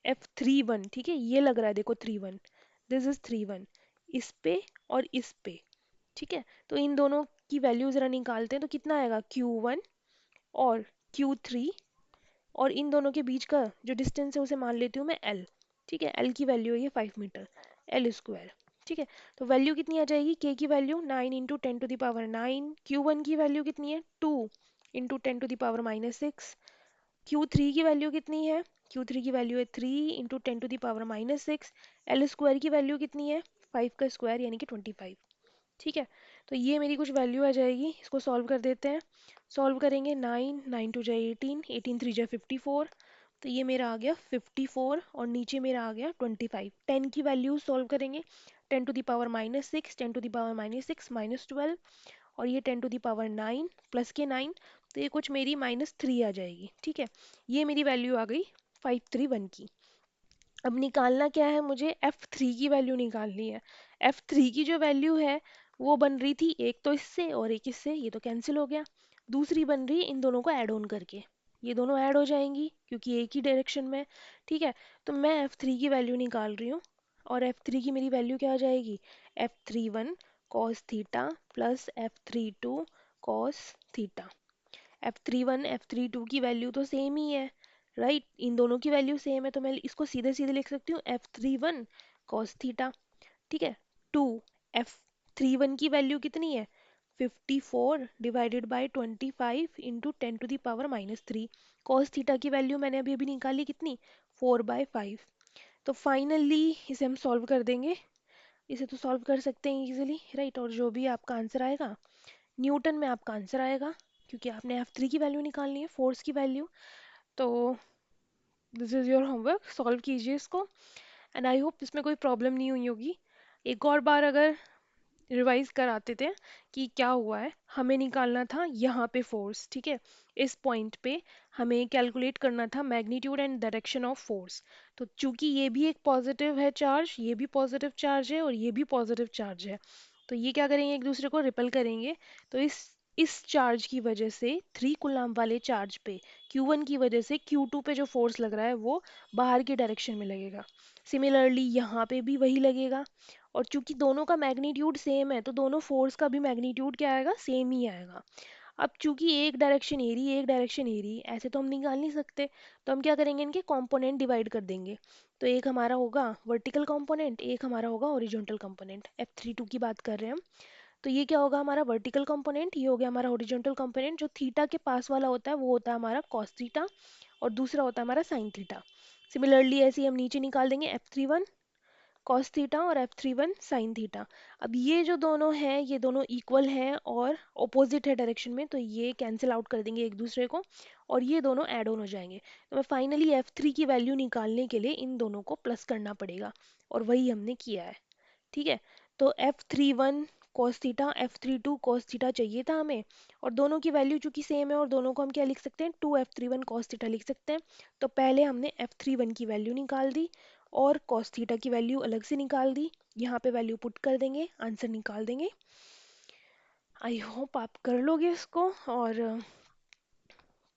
F31, ठीक है, ये लग रहा है देखो 31, दिस इज 31, इस पे और इस पे, ठीक है। तो इन दोनों की वैल्यू जरा निकालते हैं, तो कितना आएगा, Q1 और Q3, और इन दोनों के बीच का जो डिस्टेंस है उसे मान लेती हूँ मैं L, ठीक है, L की वैल्यू है ये 5 मीटर, L स्क्वायर, ठीक है। तो वैल्यू कितनी आ जाएगी, K की वैल्यू 9 × 10⁻⁹, Q1 की वैल्यू कितनी है, 2 × 10⁻⁻⁶, Q3 की वैल्यू कितनी है, Q3 की वैल्यू है 3 × 10⁻⁻⁶, L स्क्वायर की वैल्यू कितनी है, 5 का स्क्वायर यानी कि 25, ठीक है। तो ये मेरी कुछ वैल्यू आ जाएगी, इसको सॉल्व कर देते हैं। सॉल्व करेंगे, 9 9 2 जा 18, 18 3 जा 54, तो ये मेरा आ गया 54 और नीचे मेरा आ गया 25। 10 की वैल्यू सॉल्व करेंगे। 10⁻⁻6, 10⁻⁻6 -12, और ये 10⁻9 प्लस के 9, तो ये कुछ मेरी -3 आ जाएगी। ठीक है, ये मेरी वैल्यू आ गई 531 की। अब निकालना क्या है, मुझे F3 की वैल्यू निकालनी है। F3 की जो वैल्यू है वो बन रही थी एक तो इससे और एक इससे, ये तो कैंसिल हो गया। दूसरी बन रही इन दोनों को ऐड ऑन करके, ये दोनों ऐड हो जाएंगी क्योंकि एक ही डायरेक्शन में। ठीक है, तो मैं F3 की वैल्यू निकाल रही हूँ, और F3 की मेरी वैल्यू क्या आ जाएगी, F31 cos theta plus F32 cos theta. F31 F32 की वैल्यू तो सेम ही है, राइट, इन दोनों की वैल्यू सेम है, तो मैं इसको सीधे सीधे लिख सकती हूँ F31 cos थीटा। ठीक है, 2, F31 की वैल्यू कितनी है, 54 divided by 25 into 10⁻⁻3। cos theta की वैल्यू मैंने अभी अभी निकाली कितनी, 4/5। तो फाइनली इसे हम सॉल्व कर देंगे, इसे तो सॉल्व कर सकते हैं इजीली, राइट, और जो भी आपका आंसर आएगा न्यूटन में आपका आंसर आएगा, क्योंकि आपने F3 की वैल्यू निकालनी है, फोर्स की वैल्यू। तो this is your homework, solve कीजिए इसको, एंड आई होप इसमें कोई प्रॉब्लम नहीं हुई होगी। एक और बार अगर रिवाइज कराते थे कि क्या हुआ है, हमें निकालना था यहाँ पे फोर्स। ठीक है, इस पॉइंट पे हमें कैलकुलेट करना था magnitude and direction of force. तो चूंकि ये भी एक पॉजिटिव है चार्ज, ये भी पॉजिटिव चार्ज है, और ये भी पॉजिटिव चार्ज है, तो ये क्या करेंगे, एक दूसरे को रिपेल करेंगे। तो इस चार्ज की वजह से 3 कूलम्ब वाले चार्ज पे Q1 की वजह से Q2 पे जो फोर्स लग रहा है वो बाहर की डायरेक्शन में लगेगा। सिमिलरली यहाँ पे भी वही लगेगा, और चूंकि दोनों का मैग्नीट्यूड सेम है तो दोनों फोर्स का भी मैग्नीट्यूड क्या आएगा, सेम ही आएगा। अब चूंकि एक डायरेक्शन ए रही, एक डायरेक्शन ए रही, ऐसे तो हम निकाल नहीं सकते, तो हम क्या करेंगे, इनके कंपोनेंट डिवाइड कर देंगे। तो एक हमारा होगा वर्टिकल कंपोनेंट, एक हमारा होगा हॉरिजॉन्टल कंपोनेंट। F32 की बात कर रहे हैं हम, तो ये क्या होगा हमारा वर्टिकल कंपोनेंट, ये हो गया हमारा हॉरिजॉन्टल कंपोनेंट। जो थीटा के पास वाला होता है वो होता है हमारा कॉस थीटा, और दूसरा होता है हमारा साइन थीटा। सिमिलरली ऐसे ही हम नीचे निकाल देंगे F31 कॉस थीटा और F31 साइन थीटा। अब ये जो दोनों हैं ये दोनों इक्वल हैं और ऑपोजिट है डायरेक्शन में, तो ये कैंसिल आउट कर देंगे एक दूसरे को, और ये दोनों ऐड ऑन हो जाएंगे। तो मैं फाइनली F3 की वैल्यू निकालने के लिए इन दोनों को प्लस करना पड़ेगा, और वही हमने किया है। ठीक है, तो F31 cos theta, F32 cos theta चाहिए था हमें, और दोनों की वैल्यू चूंकि सेम है और दोनों को हम क्या लिख सकते हैं, 2F31 cos थीटा लिख सकते हैं। तो पहले हमने F31 की वैल्यू निकाल दी और cos थीटा की वैल्यू अलग से निकाल दी, यहाँ पे वैल्यू पुट कर देंगे, आंसर निकाल देंगे। आई होप आप कर लोगे इसको, और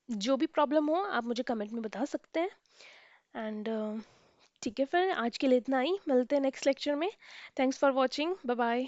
जो भी प्रॉब्लम हो आप मुझे कमेंट में बता सकते हैं। एंड ठीक है, फिर आज के लिए इतना ही, मिलते हैं नेक्स्ट लेक्चर में। Thanks for watching, bye bye.